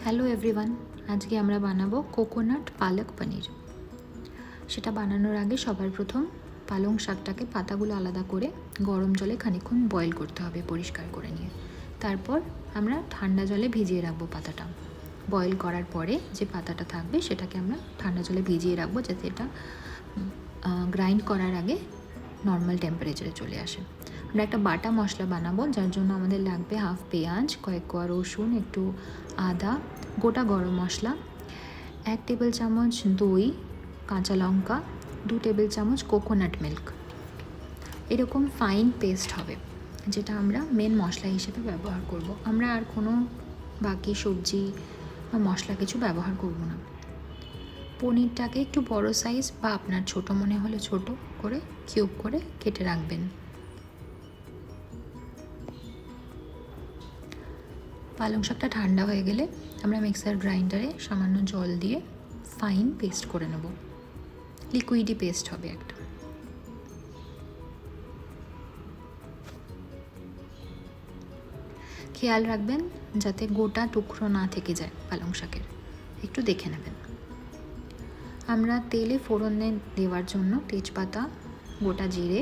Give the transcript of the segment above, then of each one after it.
Hello everyone, আজকে আমরা বানাবো কোকোনাট পালক পনির। সেটা বানানোর আগে সবার প্রথম পালং শাকটাকে পাতাগুলো আলাদা করে গরম জলে খানিকক্ষণ বয়েল করতে হবে পরিষ্কার করে নিয়ে। তারপর আমরা ঠান্ডা জলে ভিজিয়ে রাখবো পাতাটা। বয়েল করার পরে যে পাতাটা থাকবে সেটাকে আমরা ঠান্ডা জলে ভিজিয়ে রাখবো, যাতে এটা গ্রাইন্ড করার আগে নর্মাল টেম্পারেচারে চলে আসে। আমরা একটা বাটা মশলা বানাবো, যার জন্য আমাদের লাগবে হাফ পেঁয়াজ, কয়েক কোয়া রসুন, একটু আদা, গোটা গরম মশলা, 1 টেবিল চামচ দই, কাঁচা লঙ্কা, 2 টেবিল চামচ কোকোনাট মিল্ক। এরকম ফাইন পেস্ট হবে, যেটা আমরা মেন মশলা হিসেবে ব্যবহার করব। আমরা আর কোনো বাকি সবজি বা মশলা কিছু ব্যবহার করব না। পনিরটাকে একটু বড় সাইজ বা আপনার ছোট মনে হলে ছোট করে কিউব করে কেটে রাখবেন। পালং শাকটা ঠান্ডা হয়ে গেলে আমরা মিক্সার গ্রাইন্ডারে সামান্য জল দিয়ে ফাইন পেস্ট করে নেব। লিকুইডি পেস্ট হবে একটা। খেয়াল রাখবেন যাতে গোটা টুকরো না থেকে যায় পালং শাকের, একটু দেখে নেবেন। আমরা তেলে ফোড়নে দেওয়ার জন্য তেজপাতা, গোটা জিরে,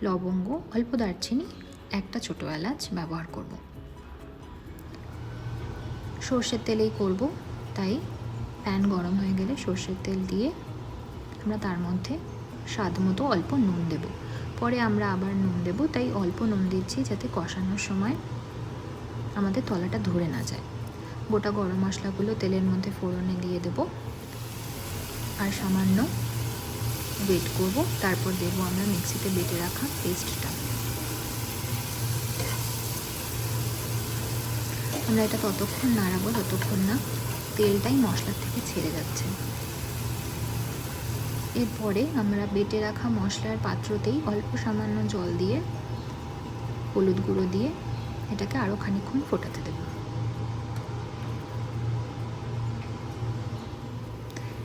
লবঙ্গ, অল্প দারচিনি, একটা ছোটো এলাচ ব্যবহার করব। সর্ষের তেলেই করব, তাই প্যান গরম হয়ে গেলে সর্ষের তেল দিয়ে আমরা তার মধ্যে স্বাদ মতো অল্প নুন দেব। পরে আমরা আবার নুন দেব, তাই অল্প নুন দিচ্ছি যাতে কষানোর সময় আমাদের তলাটা ধরে না যায়। গোটা গরম মশলাগুলো তেলের মধ্যে ফোড়নে দিয়ে দেব আর সামান্য ওয়েট করব। তারপর দেব আমরা মিক্সিতে বেটে রাখা পেস্টটা। আমরা এটা ততক্ষণ নাড়াবো যতক্ষণ না তেলটাই মশলার থেকে ছেড়ে যাচ্ছে। এরপরে আমরা বেটে রাখা মশলার পাত্রতেই অল্প সামান্য জল দিয়ে হলুদ গুঁড়ো দিয়ে এটাকে আরও খানিকক্ষণ ফোটাতে দেব।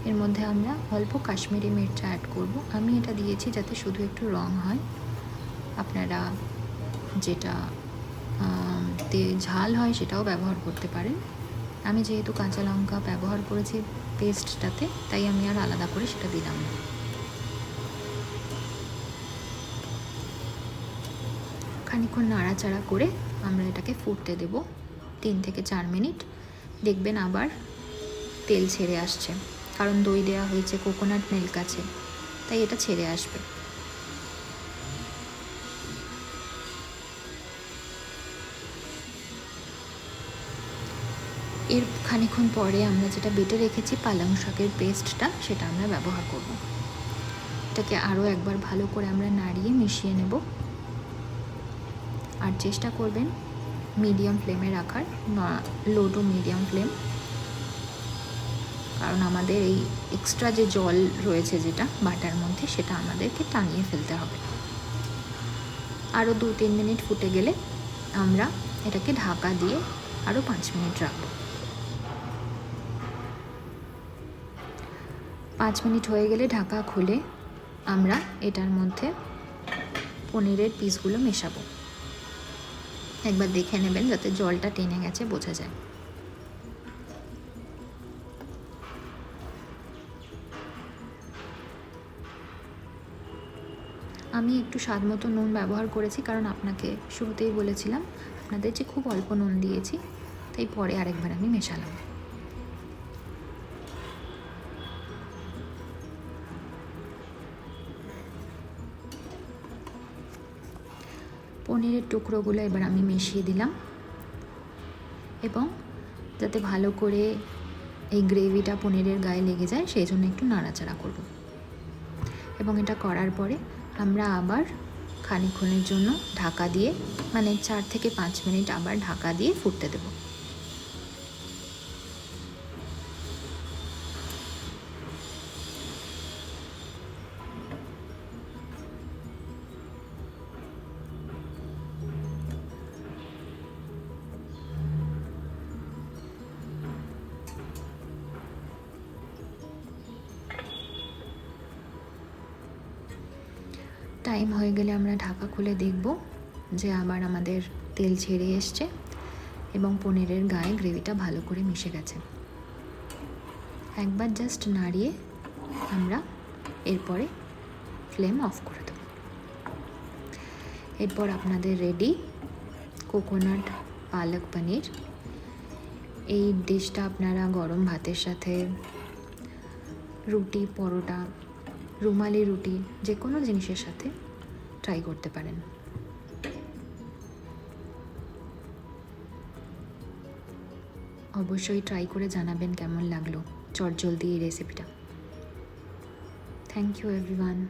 এর মধ্যে আমরা অল্প কাশ্মীরি মির্চ অ্যাড করব। আমি এটা দিয়েছি যাতে শুধু একটু রং হয়। আপনারা যেটা ঝাল হয় সেটাও ব্যবহার করতে পারেন। আমি যেহেতু কাঁচা লঙ্কা ব্যবহার করেছি পেস্টটাতে, তাই আমি আর আলাদা করে সেটা দিলাম না। খানিকক্ষণ নাড়াচাড়া করে আমরা এটাকে ফুটতে দেব 3 থেকে 4 মিনিট। দেখবেন আবার তেল ছেড়ে আসছে, কারণ দই দেওয়া হয়েছে, কোকোনাট মিল্ক আছে, তাই এটা ছেড়ে আসবে। এর খানিকক্ষণ পরে আমরা যেটা বেটে রেখেছি পালং শাকের পেস্টটা, সেটা আমরা ব্যবহার করব। এটাকে আরও একবার ভালো করে আমরা নাড়িয়ে মিশিয়ে নেব। আর চেষ্টা করবেন মিডিয়াম ফ্লেমে রাখার, লো টু মিডিয়াম ফ্লেম, কারণ আমাদের এই এক্সট্রা যে জল রয়েছে যেটা বাটার মধ্যে, সেটা আমাদেরকে টানিয়ে ফেলতে হবে। আরও 2-3 মিনিট ফুটে গেলে আমরা এটাকে ঢাকা দিয়ে আরও 5 মিনিট রাখব। 5 মিনিট হয়ে গেলে ঢাকা খুলে আমরা এটার মধ্যে পনিরের পিসগুলো মেশাবো। একবার দেখে নেবেন যাতে জলটা টেনে গেছে বোঝা যায়। আমি একটু স্বাদ মতো নুন ব্যবহার করেছি, কারণ আপনাকে শুরুতেই বলেছিলাম আপনাদের যে খুব অল্প নুন দিয়েছি, তাই পরে আরেকবার আমি মেশালাম। পনিরের টুকরোগুলো এবার আমি মিশিয়ে দিলাম, এবং যাতে ভালো করে এই গ্রেভিটা পনিরের গায়ে লেগে যায় সেই জন্য একটু নাড়াচাড়া করব। এবং এটা করার পরে আমরা আবার খানিকক্ষণের জন্য ঢাকা দিয়ে, মানে 4 থেকে 5 মিনিট আবার ঢাকা দিয়ে ফুটতে দেব। টাইম হয়ে গেলে আমরা ঢাকা খুলে দেখব যে আবার আমাদের তেল ছেড়ে এসছে এবং পনিরের গায়ে গ্রেভিটা ভালো করে মিশে গেছে। একবার জাস্ট নাড়িয়ে আমরা এরপরে ফ্লেম অফ করে দেব। এরপর আপনাদের রেডি কোকোনাট পালক পনির। এই ডিশটা আপনারা গরম ভাতের সাথে, রুটি, পরোটা, রুমালি রুটি, যে কোনো জিনিসের সাথে ট্রাই করতে পারেন। অবশ্যই ট্রাই করে জানাবেন কেমন লাগলো চটজলদি এই রেসিপিটা। Thank you everyone.